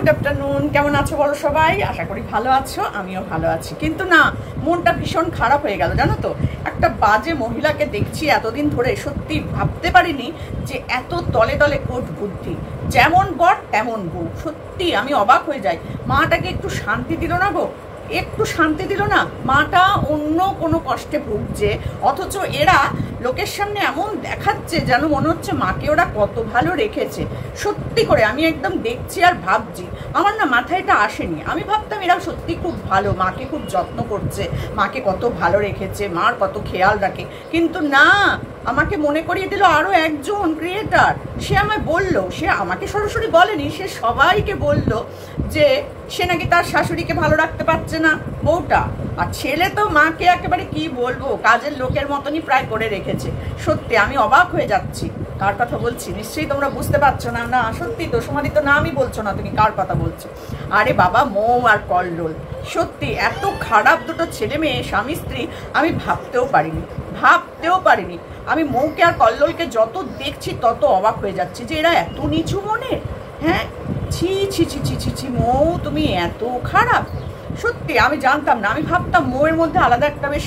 Good afternoon. কেমন আছো বলো সবাই? আশা করি ভালো আছো, আমিও ভালো আছি। কিন্তু না, মনটা ভীষণ খারাপ হয়ে গেল জানো তো। একটা বাজে মহিলাকে দেখছি এতদিন ধরে, সত্যি ভাবতে পারিনি যে এত তলে তলে কোট বুদ্ধি, যেমন বর তেমন বউ। সত্যি আমি অবাক হয়ে যাই। মাটাকে একটু শান্তি দিল না গো, একটু শান্তি দিল না। মাটা অন্য কোনো কষ্টে ভুগছে, অথচ এরা লোকের সামনে এমন দেখাচ্ছে যেন মনে হচ্ছে মাকে ওরা কত ভালো রেখেছে। সত্যি করে আমি একদম দেখছি আর ভাবছি, আমার না মাথায় এটা আসেনি। আমি ভাবতাম এরা সত্যি খুব ভালো, মাকে খুব যত্ন করছে, মাকে কত ভালো রেখেছে, মার কত খেয়াল রাখে। কিন্তু না, আমাকে মনে করিয়ে দিল আরও একজন ক্রিয়েটার। সে আমায় বলল, সে আমাকে সরাসরি বলেনি, সে সবাইকে বলল যে সে নাকি তার শাশুড়িকে ভালো রাখতে পারছে না বউটা। আর ছেলে তো মাকে একেবারে কি বলবো, কাজের লোকের মতনই প্রায় করে রেখেছে। সত্যি আমি অবাক হয়ে যাচ্ছি। কার কথা বলছি নিশ্চয়ই তোমরা বুঝতে পারছো না। না সত্যি তো, সমাধিত নামই বলছো না, তুমি কার কথা বলছো? আরে বাবা, মৌ আর কল্লোল। সত্যি এত খারাপ দুটো ছেলে মেয়ে, স্বামী স্ত্রী, আমি ভাবতেও পারিনি। আমি মৌকে আর কল্লোলকে যত দেখছি তত অবাক হয়ে যাচ্ছি যে এরা এত নিচু মনের। হ্যাঁ, ছি ছি ছি ছি ছি ছি, মৌ তুমি এত খারাপ। সত্যি আমি জানতাম না। আমি ভাবতাম মৌয়ের মধ্যে আলাদা একটা বেশ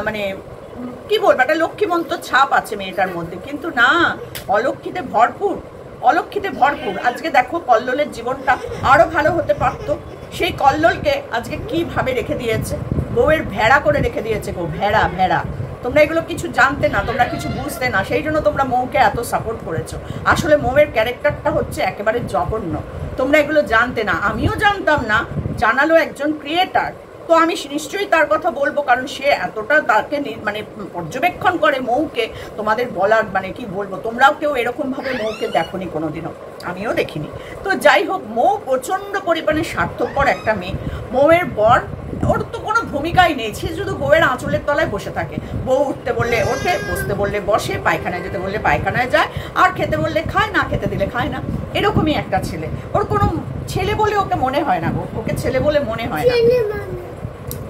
মানে কি বলবো, একটা লক্ষ্মীমন্ত ছাপ আছে মেয়েটার মধ্যে, কিন্তু না, অলক্ষিতে ভরপুর। আজকে দেখো কল্লোলের জীবনটা আরো ভালো হতে পারতো। সেই কল্লোলকে আজকে কিভাবে রেখে দিয়েছে, বউয়ের ভেড়া করে রেখে দিয়েছে গো, ভেড়া। তোমরা এগুলো কিছু জানতে না, তোমরা কিছু বুঝতে না, সেই জন্য তোমরা মৌকে এত সাপোর্ট করেছো। আসলে মৌয়ের ক্যারেক্টারটা হচ্ছে একেবারে জঘন্য। তোমরা এগুলো জানতে না, আমিও জানতাম না, জানালো একজন ক্রিয়েটার। তো আমি নিশ্চয়ই তার কথা বলবো, কারণ সে এতটা তাকে মানে পর্যবেক্ষণ করে মৌকে। তোমাদের বলার মানে কি বলবো, তোমরাও কেউ এরকমভাবে মৌকে দেখোনি কোনোদিনও, আমিও দেখিনি। তো যাই হোক, মৌ প্রচণ্ড পরিমাণে স্বার্থপর একটা মেয়ে। মৌয়ের বর, ওর তো কোনো ভূমিকাই নেই, সে শুধু বউয়ের আঁচলের তলায় বসে থাকে। বউ উঠতে বললে ওঠে, বসতে বললে বসে, পায়খানায় যেতে বললে পায়খানায় যায়, আর খেতে বললে খায়, না খেতে দিলে খায় না। এরকমই একটা ছেলে। ওর কোনো ছেলে বলে ওকে মনে হয় না গো, ওকে ছেলে বলে মনে হয় না।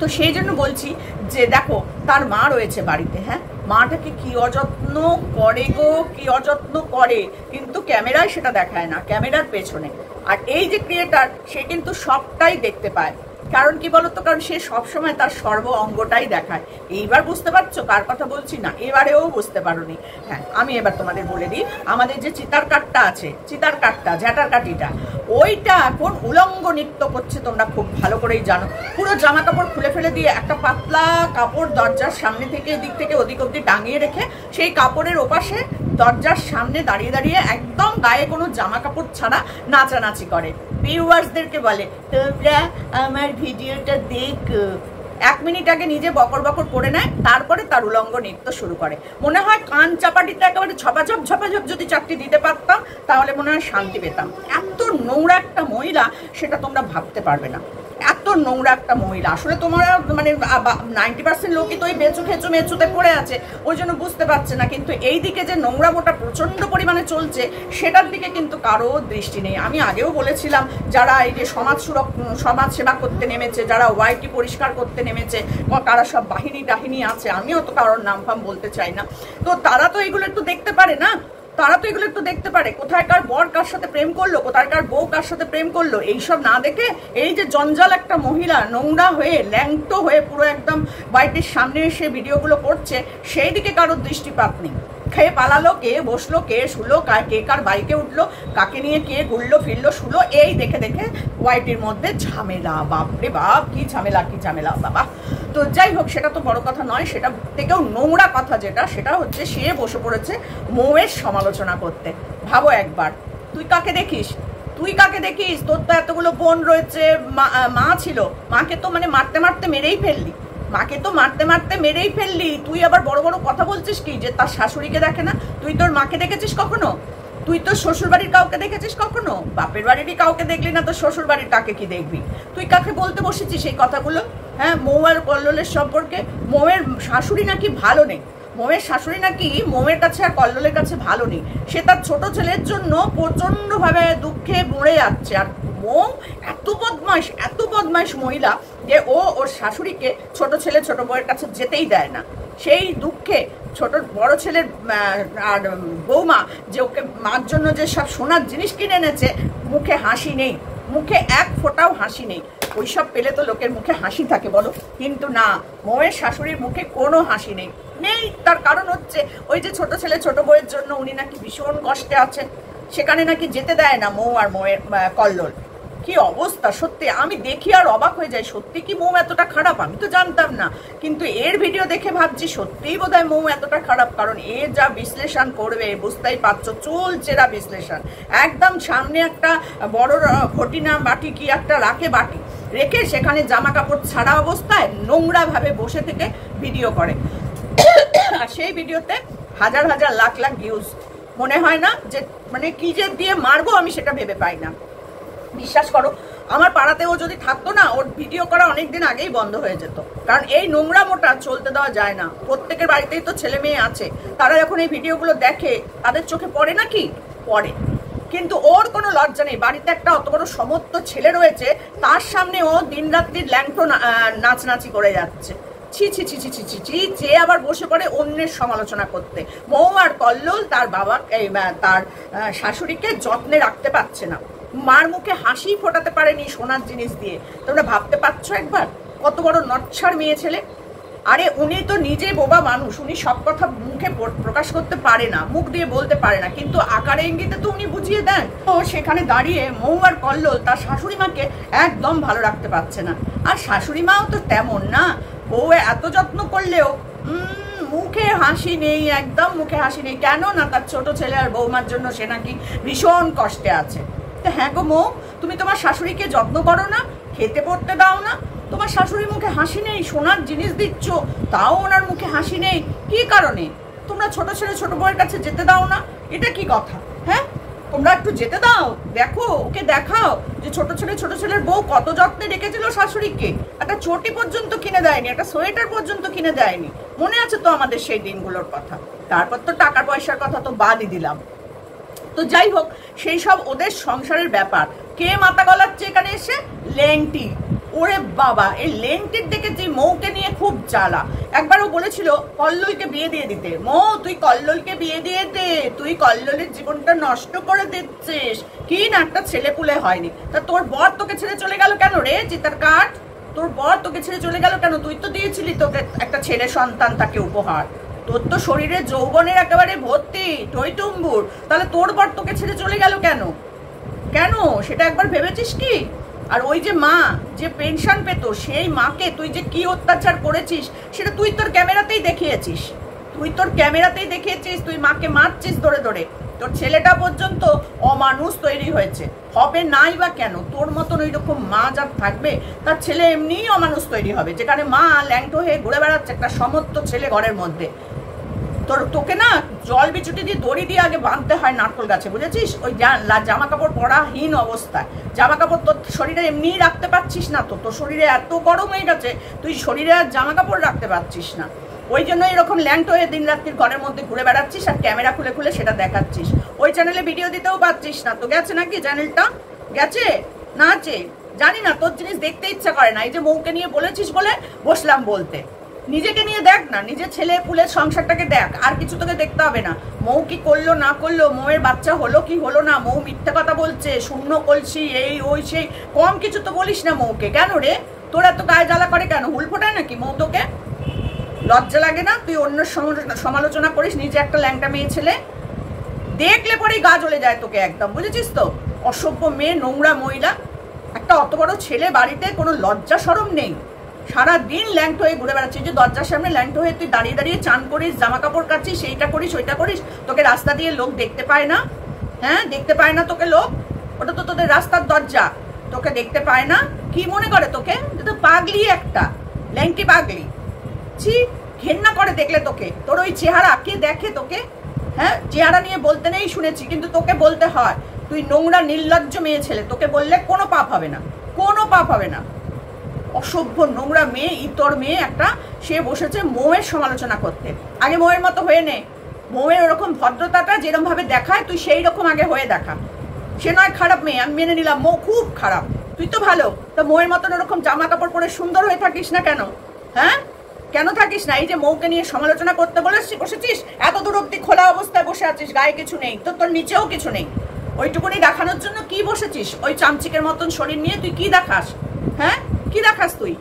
তো সেই জন্য বলছি যে দেখো, তার মা রয়েছে বাড়িতে। হ্যাঁ, মাটাকে কি অযত্ন করে গো, কি অযত্ন করে, কিন্তু ক্যামেরায় সেটা দেখায় না, ক্যামেরার পেছনে। আর এই যে ক্রিয়েটার, সে কিন্তু সবটাই দেখতে পায়। কারণ কি বলতো, কারণ সে সবসময় তার সর্ব অঙ্গটাই দেখায়। এইবার বুঝতে পারছো কার কথা বলছি? না, এবারেও বুঝতে পারোনি। হ্যাঁ, আমি এবার তোমাদের বলে দিই, আমাদের যে চিতার কাঠটা আছে, ঝ্যাটার কাঠিটা, ওইটা এখন উলঙ্গ নৃত্য করছে। তোমরা খুব ভালো করেই জানো, পুরো জামা কাপড় খুলে ফেলে দিয়ে একটা পাতলা কাপড় দরজার সামনে থেকে এদিক থেকে ওদিক অব্দি টাঙিয়ে রেখে, সেই কাপড়ের ওপাশে দরজার সামনে দাঁড়িয়ে একদম গায়ে কোনো জামা কাপড় ছাড়া নাচানাচি করে। ভিউয়ার্সদেরকে বলে, তোমরা আমার ভিডিওটা দেখো। 1 মিনিট আগে নিজে বকর করে নেয়, তারপরে তার উলঙ্গ নৃত্য শুরু করে। মনে হয় কান চাপাটিতে একেবারে ঝপাঝপ যদি 4টি দিতে পারতাম, তাহলে মনে হয় শান্তি পেতাম। এত নোংরা একটা মহিলা, সেটা তোমরা ভাবতে পারবে না। এত নোংরা একটা মহিলা, আসলে তোমরা মানে 90% লোকই তো ওই মেচুতে পড়ে আছে, ওই জন্য বুঝতে পারছে না। কিন্তু এই দিকে যে নোংরামোটা প্রচণ্ড পরিমাণে চলছে, সেটার দিকে কিন্তু কারো দৃষ্টি নেই। আমি আগেও বলেছিলাম, যারা এই যে সমাজ সেবা করতে নেমেছে, যারা ওয়াইটি পরিষ্কার করতে নেমেছে, কারা সব বাহিনী আছে, আমিও তো কারোর নাম ফাম বলতে চাই না, তো তারা তো এগুলো একটু দেখতে পারে না। কোথায় কার বর কার সাথে প্রেম করলো, কোথায় কার বউ কার সাথে প্রেম করলো, এইসব না দেখে এই যে জঞ্জাল একটা মহিলা নোংরা হয়ে ল্যাংটো হয়ে পুরো একদম বাড়িটির সামনে এসে ভিডিওগুলো করছে, সেই দিকে কারোর দৃষ্টিপাত নেই। খেয়ে পালালো কে, বসলো কে, শুলো কে, কার বাইকে উঠলো, কাকে নিয়ে কে ঘুরলো ফিরলো শুলো, এই দেখে ওয়াইটির মধ্যে ঝামেলা। বাপরে বাপ, কি ঝামেলা বাবা। তো যাই হোক, সেটা তো বড় কথা নয়। সেটা থেকেও নোংরা কথা যেটা, সেটা হচ্ছে সে বসে পড়েছে মৌয়ের সমালোচনা করতে। ভাবো একবার, তুই কাকে দেখিস? তোর তো এতগুলো বোন রয়েছে, মা ছিল, মাকে তো মানে মারতে মেরেই ফেললি। তুই আবার বড় কথা বলছিস কি যে তার শাশুড়িকে দেখে না? তুই তোর মাকে দেখেছিস কখনো? তুই তো শ্বশুর বাড়ির কাউকে দেখেছিস কখনো? বাপের বাড়িরই কাউকে দেখলি না, তো শ্বশুর বাড়ির কাকে কি দেখবি? তুই কাকে বলতে বসেছিস এই কথাগুলো? হ্যাঁ, মৌ আর কল্লোলের সম্পর্কে। মৌয়ের শাশুড়ি নাকি ভালো নেই, মৌয়ের কাছে আর কল্লোলের কাছে ভালো নেই। সে তার ছোট ছেলের জন্য প্রচণ্ডভাবে দুঃখে মরে যাচ্ছে। আর মৌ এত বদমাইশ মহিলা যে ওর শাশুড়িকে ছোট বউয়ের কাছে যেতেই দেয় না। সেই দুঃখে বড় ছেলের আর বৌমা যে ওকে মার জন্য যে সব সোনার জিনিস কিনে এনেছে, মুখে হাসি নেই, মুখে এক ফোঁটাও হাসি নেই। ওইসব পেলে তো লোকের মুখে হাসি থাকে বলো, কিন্তু না, মৌয়ের শাশুড়ির মুখে কোনো হাসি নেই। তার কারণ হচ্ছে ওই যে ছোট ছেলে ছোট বউয়ের জন্য উনি নাকি ভীষণ কষ্টে আছেন, সেখানে নাকি যেতে দেয় না মৌ আর মৌয়ের কল্লোল। কি অবস্থা সত্যি, আমি দেখি আর অবাক হয়ে যাই, সত্যি কি মৌ এতটা খারাপ? আমি তো জানতাম না, কিন্তু এর ভিডিও দেখে ভাবছি সত্যিই বোধহয় মৌ এতটা খারাপ। কারণ এ যা বিশ্লেষণ করবে বুঝতেই পারছো, চুলচেরা বিশ্লেষণ। একদম সামনে একটা বড় ঘটিনা বাটি কি একটা বাটি রেখে সেখানে জামা কাপড় ছাড়া অবস্থায় নোংরা ভাবে বসে থেকে ভিডিও করে, আর সেই ভিডিওতে হাজার হাজার লাখ লাখ ভিউজ। মনে হয় না যে মানে কি যে দিয়ে মারবো আমি সেটা ভেবে পাই না। বিশ্বাস করো, আমার পাড়াতেও যদি থাকতো না, ওর ভিডিও করা অনেকদিন আগেই বন্ধ হয়ে যেত। কারণ এই নোংরা মোটা চলতে দেওয়া যায় না। প্রত্যেকের বাড়িতেই তো ছেলে মেয়ে আছে, তারা যখন এই ভিডিওগুলো দেখে তাদের চোখে পড়ে না কি? পড়ে। কিন্তু ওর কোনো লজ্জা নেই। বাড়িতে একটা অত বড় সমস্ত ছেলে রয়েছে, তার সামনে ও দিন রাত্রির ল্যাংটো নাচনাচি করে যাচ্ছে। ছি ছি ছি ছি ছি ছি ছি, যে আবার বসে পড়ে অন্যের সমালোচনা করতে। মৌ আর কল্লোল তার বাবা তার শাশুড়িকে যত্নে রাখতে পারছে না, মার মুখে হাসি ফোটাতে পারেনি সোনার জিনিস দিয়ে। তোমরা ভাবতে পারছো একবার কত বড় নচ্ছার মেয়ে ছেলে? আরে উনি তো নিজে বোবা মানুষ, উনি সব কথা মুখে প্রকাশ করতে পারে না, মুখ দিয়ে বলতে পারে না, কিন্তু আকারে ইঙ্গিতে তো উনি বুঝিয়ে দেন। তো সেখানে দাঁড়িয়ে মৌ আর কল্লোল তার শাশুড়ি মাকে একদম ভালো রাখতে পারছে না। আর শাশুড়ি মাও তো তেমন না, বউ এত যত্ন করলেও মুখে হাসি নেই, একদম মুখে হাসি নেই। কেন না, তার ছোট ছেলে আর বৌমার জন্য সে নাকি ভীষণ কষ্টে আছে। হ্যাঁ গো মৌ, তুমি তোমার শাশুড়িকে যত্ন করো না, খেতে পড়তে দাও না, তোমার শাশুড়ির মুখে হাসি নেই, সোনার জিনিস দিচ্ছ তাও ওনার মুখে হাসি নেই, কি কারণে? তোমরা ছোট ছেলে ছোট বউয়ের কাছে যেতে দাও না, এটা কি কথা? হ্যাঁ, তোমরা একটু যেতে দাও, দেখো, ওকে দেখাও যে ছোট ছেলের বউ কত যত্নে রেখেছিল শাশুড়িকে। একটা চটি পর্যন্ত কিনে দেয়নি, একটা সোয়েটার পর্যন্ত কিনে দেয়নি। মনে আছে তো আমাদের সেই দিনগুলোর কথা। তারপর তো টাকা পয়সার কথা তো বাদই দিলাম। তো যাই হোক, সেই সব ওদের সংসারের ব্যাপার। কে মাথা গলাচ্ছে এখানে এসে? লেংটি। ওরে বাবা, এই লেংটির দেখে যে মৌকে নিয়ে খুব জ্বালা। একবারও বলেছিল কল্লোলকে বিয়ে দিয়ে দিতে। মৌ, তুই কল্লোলকে বিয়ে দিয়ে দে, তুই কল্লোলের জীবনটা নষ্ট করে দিচ্ছিস। কি না, একটা ছেলে পুলে হয়নি। তা তোর বর তোকে ছেড়ে চলে গেল কেন রে চিতার কাঠ? তোর বর তোকে ছেড়ে চলে গেল কেন? তুই তো দিয়েছিলি তোকে একটা ছেলে সন্তান, তাকে উপহার। তোর তো শরীরে যৌবনের একেবারে ভর্তি টইটুম্বুর, তাহলে তোর বর তোকে ছেড়ে চলে গেল কেন? কেন সেটা একবার ভেবেছিস কি? আর ওই যে মা যে পেনশন পেত, সেই মাকে তুই যে কি অত্যাচার করেছিস সেটা তুই তোর ক্যামেরাতেই দেখিয়েছিস। তুই মাকে মারছিস ধরে ধরে। তোর ছেলেটা পর্যন্ত অমানুষ তৈরি হয়েছে, হবে নাই বা কেন? তোর মতন ওই রকম মা যার থাকবে, তার ছেলে এমনিই অমানুষ তৈরি হবে। যেখানে মা ল্যাংটো হয়ে ঘুরে বেড়াচ্ছে একটা সমস্ত ছেলে ঘরের মধ্যে, তোকে না জল বিচুটি দিয়ে দড়ি দিয়ে আগে বাঁধতে হয় নারকল গাছে, বুঝেছিস? ওই জামা কাপড় পরাহীন অবস্থায়, জামা কাপড় তোর শরীরে এমনিই রাখতে পারছিস না, তো তোর শরীরে এত গরম হয়ে গেছে তুই শরীরে আর জামা কাপড় রাখতে পারছিস না। ওই জন্য এরকম ল্যাংটো হয়ে দিন রাত্রির ঘরের মধ্যে ঘুরে বেড়াচ্ছিস আর ক্যামেরা খুলে খুলে সেটা দেখাচ্ছিস। ওই চ্যানেলে ভিডিও দিতেও পারছিস না। তো গেছে নাকি চ্যানেলটা? গেছে না আছে জানি না, তোর জিনিস দেখতে ইচ্ছা করে না। এই যে মৌকে নিয়ে বলেছিস বলে বসলাম বলতে, নিজেকে নিয়ে দেখ না, নিজের ছেলে পুলের সংসারটাকে দেখ, আর কিছু তোকে দেখতে হবে না। মৌ কি করলো না করলো, মৌয়ের বাচ্চা হলো কি হলো না, মৌ মিথ্যে কথা বলছে, শূন্য কলসি, এই ওই সেই, কম কিছু তো বলিস না মৌকে। কেন রে, তোর এত গায়ে জ্বালা করে কেন? হুল ফোটায় নাকি মৌ তোকে? লজ্জা লাগে না? তুই অন্য সমালোচনা করিস, নিজে একটা ল্যাংটা মেয়ে ছেলে, দেখলে পরেই গা জ্বলে যায় তোকে একদম, বুঝেছিস তো? অসভ্য মেয়ে, নোংরা মহিলা। একটা অত বড় ছেলে বাড়িতে কোনো লজ্জা শরম নেই, সারাদিন ল্যাংটো হয়ে ঘুরে বেড়াচ্ছিস। যে দরজার সামনে ল্যাংটো হয়ে তুই দাঁড়িয়ে দাঁড়িয়ে চান করিস, জামা কাপড় কাচ্ছিস, সেইটা করিস ওইটা করিস, তোকে রাস্তা দিয়ে লোক দেখতে পায় না? হ্যাঁ, দেখতে পায় না তোকে লোক? ওটা তো তোদের রাস্তার দরজা, তোকে দেখতে পায় না? কি মনে করে তোকে? তো পাগলি একটা, ল্যাংটি পাগলি। ছি, ঘেন্না করে দেখলে তোকে। তোর ওই চেহারা কে দেখে তোকে? হ্যাঁ, চেহারা নিয়ে বলতে নেই শুনেছি, কিন্তু তোকে বলতে হয়। তুই নোংরা নির্লজ্জ মেয়ে ছেলে, তোকে বললে কোনো পাপ হবে না, কোনো পাপ হবে না। অসভ্য নোংরা মেয়ে, ইতর মেয়ে একটা, সে বসেছে মৌয়ের সমালোচনা করতে। আগে মৌয়ের মতো হয়ে নে, মৌয়ের ওরকম ভদ্রতাটা যেরকম ভাবে দেখায় তুই সেই রকম আগে হয়ে দেখা। সে নয় খারাপ মেয়ে, আমি মেনে নিলাম, মৌ খুব খারাপ, তুই তো ভালো। তা মৌয়ের মতন ওরকম জামা কাপড় পরে সুন্দর হয়ে থাকিস না কেন? হ্যাঁ, কেন থাকিস না? এই যে মৌকে নিয়ে সমালোচনা করতে বসেছিস, এত দূর অব্দি খোলা অবস্থায় বসে আছিস, গায়ে কিছু নেই, তোর নিচেও কিছু নেই। ওইটুকুনি দেখানোর জন্য কি বসেছিস? ওই চামচিকের মতন শরীর নিয়ে তুই কি দেখাস? হ্যাঁ, কি দেখাস তুই?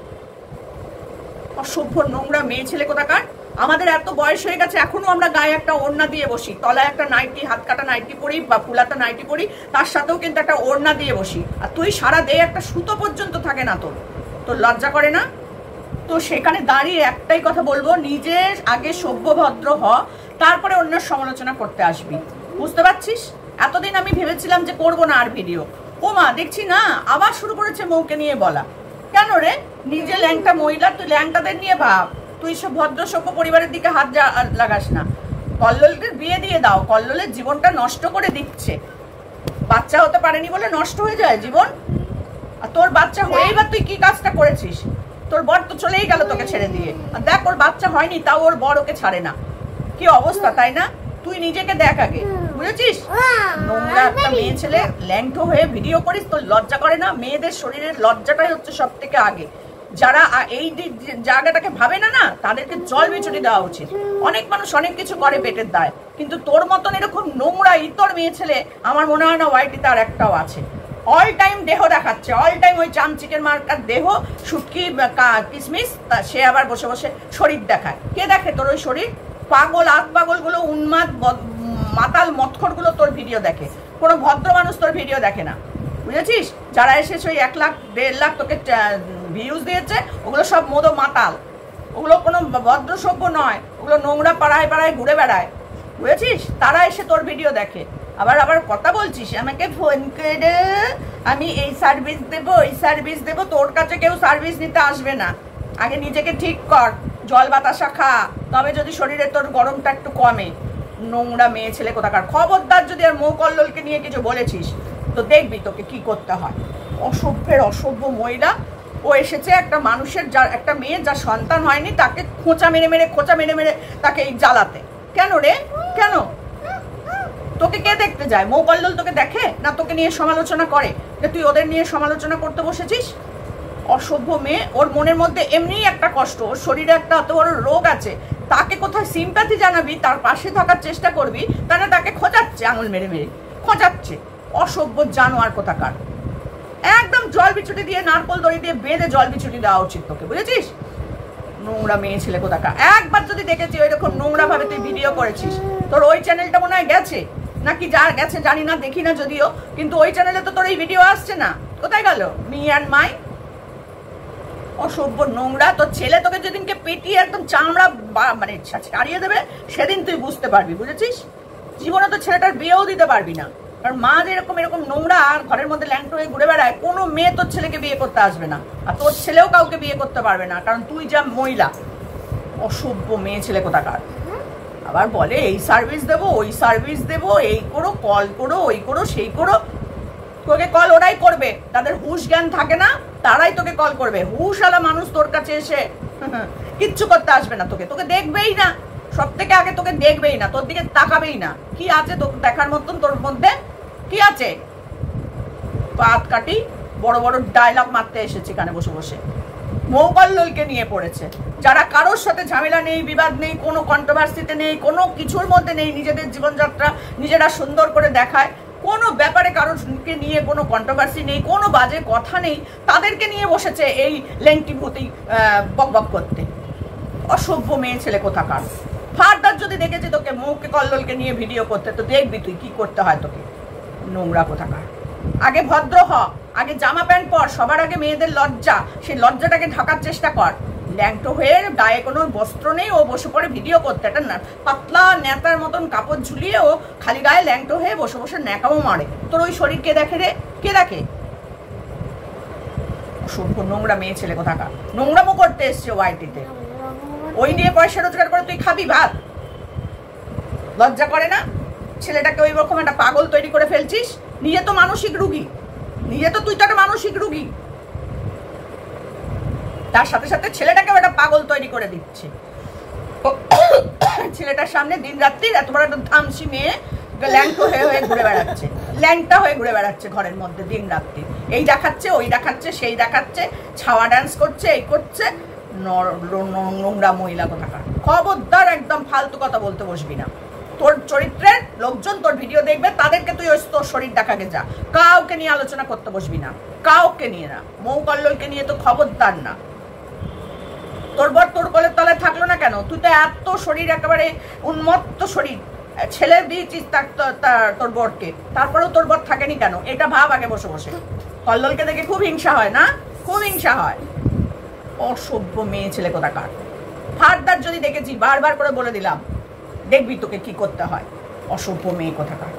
অসভ্য নোংরা মেয়ে ছেলে কোথাকার। আমাদের এত বয়স হয়ে গেছে, এখনো আমরা গায়ে একটা ওড়না দিয়ে বসি, তলায় একটা নাইটি, হাত কাটা নাইটি পরি বা ফুলাটা নাইটি পরি, তার সাথেও কিন্তু একটা ওড়না দিয়ে বসি। আর তুই সারা দেহে একটা সুতো পর্যন্ত থাকে না তোর। তোর লজ্জা করে না? তো সেখানে দাঁড়িয়ে একটাই কথা বলবো, নিজের আগে সভ্য ভদ্র হ, তারপরে অন্যের সমালোচনা করতে আসবি। বুঝতে পারছিস? এতদিন আমি ভেবেছিলাম যে করবো না আর ভিডিও, ও মা দেখছি না আবার শুরু করেছে মৌকে নিয়ে বলা। কেন রে? নিজে ল্যাংটা মহিলা, তুই ল্যাংটাদের নিয়ে ভাব। তুই সব ভদ্র সভ্য পরিবারের দিকে হাত লাগাস না। কল্লোলকে বিয়ে দিয়ে দাও, কল্লোলের জীবনটা নষ্ট করে দিচ্ছে। বাচ্চা হতে পারেনি বলে নষ্ট হয়ে যায় জীবন। আর তোর বাচ্চা হয়েই বা তুই কি কাজটা করেছিস? তোর বর তো চলেই গেল তোকে ছেড়ে দিয়ে, আর দেখ ওর বাচ্চা হয়নি তাও ওর বর ওকে ছাড়ে না। কি অবস্থা, তাই না? তুই নিজেকে দেখ আগে, বুঝেছিস? নোংরা একটা মেয়ে ছেলে ল্যাংটো হয়ে ভিডিও করিস, তোর লজ্জা করে না? মেয়েদের শরীরের লজ্জাটাই হচ্ছে সব থেকে আগে। যারা এই জায়গাটাকে ভাবে না না, তাদেরকে জল বিচুটি দেওয়া উচিত। অনেক মানুষ অনেক কিছু করে পেটের দায়, কিন্তু তোর মতন এরকম নোংরা ইতর মেয়ে ছেলে আমার মনে হয় না ওয়াইটিতে আর একটাও আছে। অল টাইম দেহ দেখাচ্ছে, অল টাইম ওই চামচিকের মার্কার দেহ, শুটকি কিসমিস, সে আবার বসে বসে শরীর দেখায়। কে দেখে তোর ওই শরীর? পাগল আত পাগলগুলো, উন্মাদ মাতাল মৎখরগুলো তোর ভিডিও দেখে, কোনো ভদ্র মানুষ তোর ভিডিও দেখে না, বুঝেছিস? যারা এসেছে ওই 1 লাখ 1.5 লাখ তোকে ভিউজ দিয়েছে, ওগুলো সব মদ মাতাল, ওগুলো কোনো ভদ্র সভ্য নয়, ওগুলো নোংরা পাড়ায় পাড়ায় ঘুরে বেড়ায়, বুঝেছিস? তারা এসে তোর ভিডিও দেখে। আবার কথা বলছিস আমাকে ফোন করে আমি এই সার্ভিস দেবো ওই সার্ভিস দেবো। তোর কাছে কেউ সার্ভিস নিতে আসবে না। আগে নিজেকে ঠিক কর, জল বাতাসা খা, তবে যদি শরীরে তোর গরমটা একটু কমে। নোংরা মেয়ে ছেলে কোথাকার। খবরদার যদি আর মৌ কল্লোলকে নিয়ে কিছু বলেছিস তো দেখবি তোকে কি করতে হয়। অসভ্যের অসভ্য মহিলা। ও এসেছে একটা মানুষের, যার একটা মেয়ে যার সন্তান হয়নি, তাকে খোঁচা মেরে মেরে তাকে জ্বালাতে। কেন রে? কেন? তোকে কে দেখতে যায়? মৌ কল্লোল তোকে দেখে না? তোকে নিয়ে সমালোচনা করে যে তুই ওদের নিয়ে সমালোচনা করতে বসেছিস? অসভ্য মেয়ে। ওর মনের মধ্যে এমনিই একটা কষ্ট, ওর শরীরে একটা এত বড় রোগ আছে, তাকে কোথায় সিম্প্যাথি জানাবি, তার পাশে থাকার চেষ্টা করবি, তা না তাকে খোঁচাচ্ছে, আঙুল মেরে খোঁচাচ্ছে। অসভ্য জানোয়ার কোথাকার। একদম জল বিছুটি দিয়ে, নারকল দড়ি দিয়ে বেঁধে জল বিছুটি দেওয়া উচিত তোকে, বুঝেছিস? নোংরা মেয়ে ছেলে কোথাকার। একবার যদি দেখেছি ওইরকম নোংরা ভাবে তুই ভিডিও করেছিস, তোর ওই চ্যানেলটা মনে হয় গেছে নাকি, যার গেছে জানি না, দেখি না যদিও, কিন্তু ওই চ্যানেলে তো তোর এই ভিডিও আসছে না। কোথায় গেল মি অ্যান্ড মাই? অসভ্য নোংরা। তোর ছেলে তোকে যেদিনকে পেটিয়ে একদম চামড়া মানে ছাড়িয়ে দেবে, সেদিন তুই বুঝতে পারবি, বুঝেছিস? জীবনে তো ছেলেটার বিয়েও দিতে পারবি না, কারণ মা যেরকম এরকম নোংরা আর ঘরের মধ্যে ল্যাংটো হয়ে ঘুরে বেড়ায়, কোনো মেয়ে তোর ছেলেকে বিয়ে করতে আসবে না, আর তোর ছেলেও কাউকে বিয়ে করতে পারবে না, কারণ তুই যা মহিলা। অসভ্য মেয়ে ছেলে কোথাকার। আবার বলে এই সার্ভিস দেবো ওই সার্ভিস দেবো, এই করো, কল করো, ওই করো, সেই করো। তোকে কল ওরাই করবে, তাদের হুঁশ জ্ঞান থাকে না, তারাই তোকে কল করবে। হুঁশওয়ালা মানুষ তোর কাছে এসে কিচ্ছু করতে আসবে না, তোকে দেখবেই না। সব থেকে আগে তোকে দেখবেই না, তোর দিকে তাকাবেই না। কি আছে তোকে দেখার মতন? তোর মধ্যে কি আছে? পাত কাটি বড় বড় ডায়লগ মারতে এসেছে এখানে বসে বসে। মৌ কল্লোলকে নিয়ে পড়েছে, যারা কারোর সাথে ঝামেলা নেই, বিবাদ নেই, কোনো কন্ট্রোভার্সিতে নেই, কোনো কিছুর মধ্যে নেই, নিজেদের জীবনযাত্রা নিজেরা সুন্দর করে দেখায়, কোনো ব্যাপারে কারোরকে নিয়ে কোনো কন্ট্রোভার্সি নেই, কোনো বাজে কথা নেই, তাদেরকে নিয়ে বসেছে এই লেংটি ভূতি বকবক করতে। অসভ্য মেয়ে ছেলে কোথাকার। ফারদার যদি দেখেছি তোকে মৌকে কল্লোলকে নিয়ে ভিডিও করতে, তো দেখবি তুই কি করতে হয় তোকে। নোংরা কোথাকার। আগে ভদ্র হ, আগে জামা প্যান্ট পর, সবার আগে মেয়েদের লজ্জা, সেই লজ্জাটাকে ঢাকার চেষ্টা কর। ল্যাংটো হয়ে গায়ে কোনো বস্ত্র নেই, ও বসে পড়ে ভিডিও করতে, একটা পাতলা নেতার মতন কাপড় ঝুলিয়ে ও খালি গায়ে ল্যাংটো হয়ে বসে বসে ন্যাকামো মারে। তোর ওই শরীর কে দেখে রে? কে দেখে? অসভ্য নোংরা মেয়ে ছেলে কোথাকার। নোংরামো করতে এসছে ওয়াইটিতে, ওই নিয়ে পয়সা রোজগার করে তুই খাবি ভাত? লজ্জা করে না? ছেলেটাকে ওই রকম একটা পাগল তৈরি করে ফেলছিস। নিজে তো মানসিক রুগী, নিজে তো তুই তো একটা মানসিক রুগী, তার সাথে সাথে ছেলেটাকেও একটা পাগল তৈরি করে দিচ্ছে। ছেলেটার সামনে দিন রাত্রি এত বড় একটা ধামসি মেয়ে ল্যাংটো হয়ে ঘুরে বেড়াচ্ছে, ল্যাংটা হয়ে ঘুরে বেড়াচ্ছে ঘরের মধ্যে দিন রাত্রি। এই দেখাচ্ছে, ওই দেখাচ্ছে, সেই দেখাচ্ছে, ছাওয়া ডান্স করছে, এই করছে। নোংরা মহিলা কোথাকার। খবরদার একদম ফালতু কথা বলতে বসবি না। তোর চরিত্রের লোকজন তোর ভিডিও দেখবে, তাদেরকে তুই ওই তোর শরীর দেখাকে যা, কাউকে নিয়ে আলোচনা করতে বসবি না, কাউকে নিয়ে না। মৌ কল্লোলকে নিয়ে তো খবরদার না। তোর বর তোর কোলের তলায় থাকলো না কেন? তুই তো এত শরীর একেবারে উন্মত্ত শরীর, ছেলে দিয়েছিস তোর বরকে, তারপরেও তোর বর থাকেনি কেন? এটা ভাব আগে বসে বসে। কল্লোলকে দেখে খুব হিংসা হয় না? খুব হিংসা হয়। অসভ্য মেয়ে ছেলে কোথাকার। ফারদার যদি দেখেছি, বারবার করে বলে দিলাম, দেখবি তোকে কি করতে হয়। অসভ্য মেয়ে কোথাকার।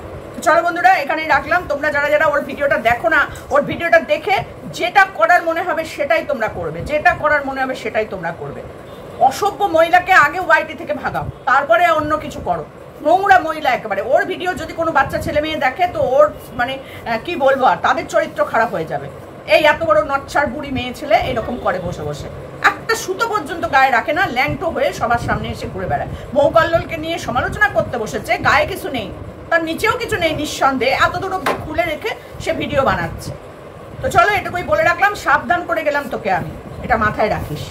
চলো বন্ধুরা, এখানেই রাখলাম। তোমরা যারা যারা ওর ভিডিওটা দেখো না, ওর ভিডিওটা দেখে যেটা করার মনে হবে সেটাই তোমরা করবে, যেটা করার মনে হবে সেটাই তোমরা করবে। অসভ্য মহিলাকে আগে ওয়াইটি থেকে ভাগাও, তারপরে অন্য কিছু করো। নোংরা মহিলা একেবারে। ওর ভিডিও যদি কোনো বাচ্চা ছেলে মেয়ে দেখে তো ওর মানে কি বলবো, আর তাদের চরিত্র খারাপ হয়ে যাবে। এই এত বড় নচ্ছার বুড়ি মেয়ে ছেলে এরকম করে বসে বসে, একটা সুতো পর্যন্ত গায়ে রাখে না, ল্যাংটো হয়ে সবার সামনে এসে ঘুরে বেড়ায়। মৌ কল্লোলকে নিয়ে সমালোচনা করতে বসেছে, গায়ে কিছু নেই, তার নিচেও কিছু নেই, নিঃসন্দেহে এত দূর অব্দি খুলে রেখে সে ভিডিও বানাচ্ছে। তো চলো, এটুকুই বলে রাখলাম, সাবধান করে গেলাম তোকে আমি, এটা মাথায় রাখিস।